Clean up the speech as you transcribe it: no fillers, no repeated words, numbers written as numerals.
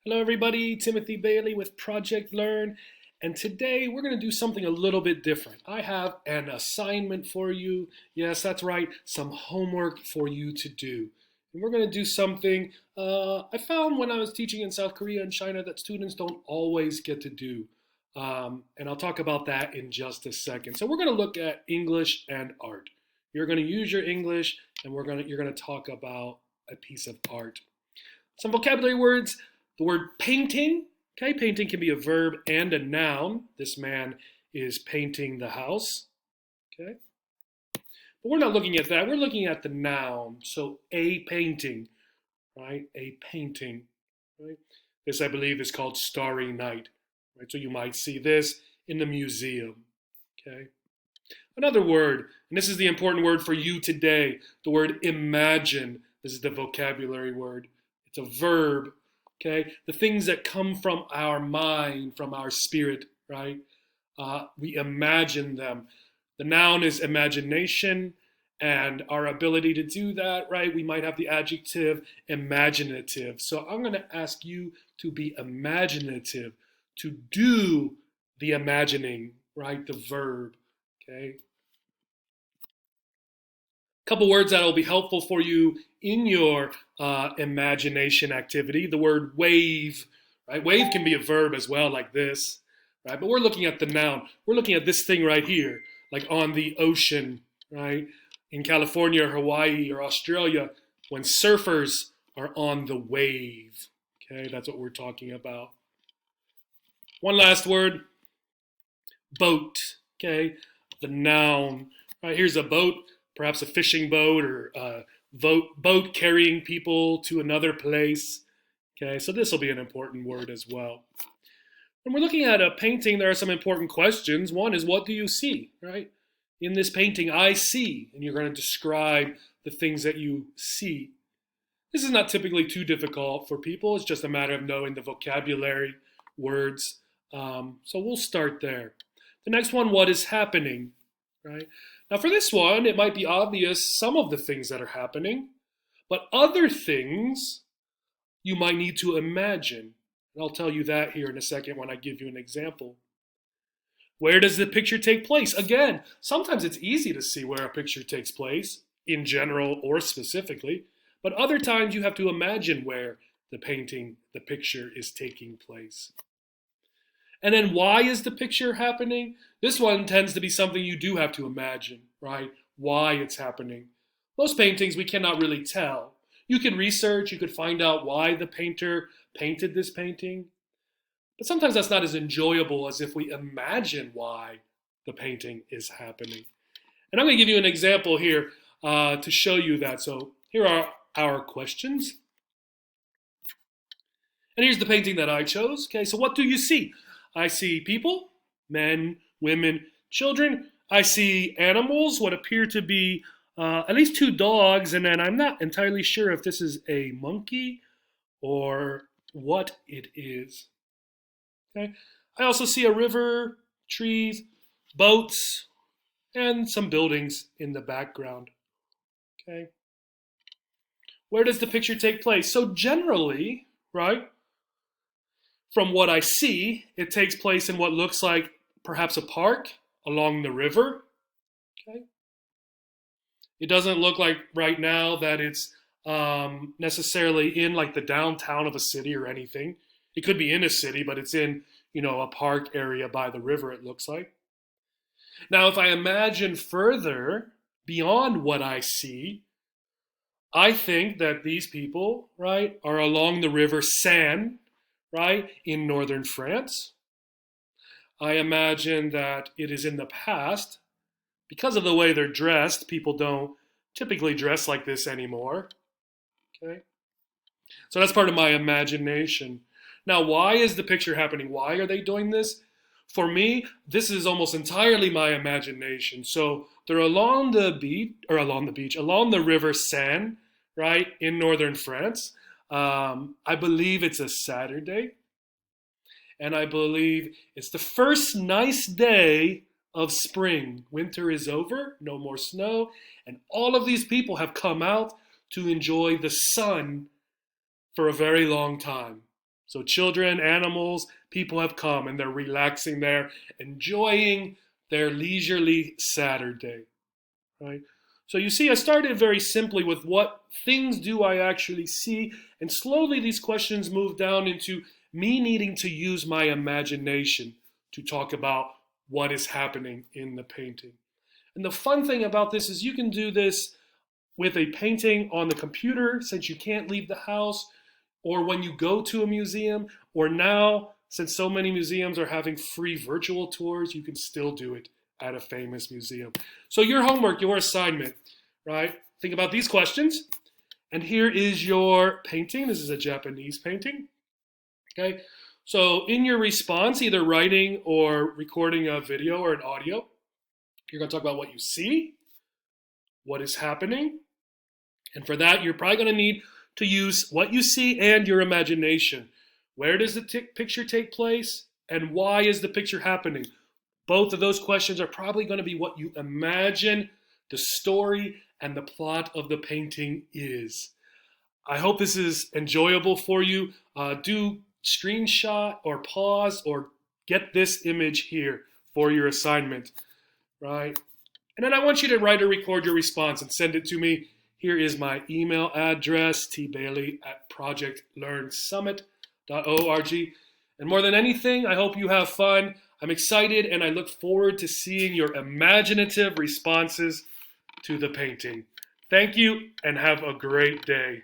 Hello, everybody. Timothy Bailey with Project Learn. And today we're going to do something a little bit different. I have an assignment for you. Yes, that's right, some homework for you to do. And we're going to do something I found when I was teaching in South Korea and China that students don't always get to do. And I'll talk about that in just a second. So we're going to look at English and art. You're going to use your English, and you're going to talk about a piece of art. Some vocabulary words. The word painting. Okay, painting can be a verb and a noun. This man is painting the house. Okay, but we're not looking at that. We're looking at the noun. So a painting, right? A painting, right? This, I believe, is called Starry Night, right? So you might see this in the museum. Okay. Another word, and this is the important word for you today, the word imagine. This is the vocabulary word. It's a verb, okay? The things that come from our mind, from our spirit, right? We imagine them. The noun is imagination, and our ability to do that, right? We might have the adjective imaginative. So I'm going to ask you to be imaginative, to do the imagining, right? The verb, okay? Couple words that will be helpful for you in your imagination activity. The word wave, right? Wave can be a verb as well, like this, right? But we're looking at the noun. We're looking at this thing right here, like on the ocean, right? In California or Hawaii or Australia, when surfers are on the wave, okay? That's what we're talking about. One last word, boat, okay? The noun, right? Here's a boat, perhaps a fishing boat or a boat carrying people to another place. Okay, so this will be an important word as well. When we're looking at a painting, there are some important questions. One is, what do you see, right? In this painting, I see, and you're going to describe the things that you see. This is not typically too difficult for people. It's just a matter of knowing the vocabulary, words. So we'll start there. The next one, what is happening, right? Now for this one, it might be obvious some of the things that are happening, but other things you might need to imagine. And I'll tell you that here in a second when I give you an example. Where does the picture take place? Again, sometimes it's easy to see where a picture takes place, in general or specifically, but other times you have to imagine where the painting, the picture is taking place. And then why is the picture happening? This one tends to be something you do have to imagine, right? Why it's happening. Most paintings we cannot really tell. You can research, you could find out why the painter painted this painting, but sometimes that's not as enjoyable as if we imagine why the painting is happening. And I'm going to give you an example here to show you that. So here are our questions. And here's the painting that I chose. Okay, so what do you see? I see people, men, women, children. I see animals, what appear to be at least two dogs, and then I'm not entirely sure if this is a monkey or what it is. Okay. I also see a river, trees, boats, and some buildings in the background. Okay. Where does the picture take place? So generally, right, from what I see, it takes place in what looks like perhaps a park along the river. Okay. It doesn't look like right now that it's necessarily in like the downtown of a city or anything. It could be in a city, but it's in, a park area by the river, it looks like. Now, if I imagine further beyond what I see, I think that these people, right, are along the river Seine, right, in northern France. I imagine that it is in the past. Because of the way they're dressed, people don't typically dress like this anymore. Okay? So that's part of my imagination. Now, why is the picture happening? Why are they doing this? For me, this is almost entirely my imagination. So they're along the river Seine, right, in northern France. I believe it's a Saturday. And I believe it's the first nice day of spring. Winter is over, no more snow, and all of these people have come out to enjoy the sun for a very long time. So children, animals, people have come and they're relaxing there, enjoying their leisurely Saturday, right? So you see, I started very simply with what things do I actually see, and slowly these questions move down into me needing to use my imagination to talk about what is happening in the painting. And the fun thing about this is you can do this with a painting on the computer since you can't leave the house, or when you go to a museum, or now, since so many museums are having free virtual tours, you can still do it at a famous museum. So your homework, your assignment, right? Think about these questions. And here is your painting. This is a Japanese painting. Okay. So in your response, either writing or recording a video or an audio, you're going to talk about what you see, what is happening. And for that, you're probably going to need to use what you see and your imagination. Where does the picture take place? And why is the picture happening? Both of those questions are probably going to be what you imagine the story and the plot of the painting is. I hope this is enjoyable for you. Do screenshot or pause or get this image here for your assignment, right? And then I want you to write or record your response and send it to me. Here is my email address, tbailey@projectlearnsummit.org. And more than anything, I hope you have fun. I'm excited and I look forward to seeing your imaginative responses to the painting. Thank you and have a great day.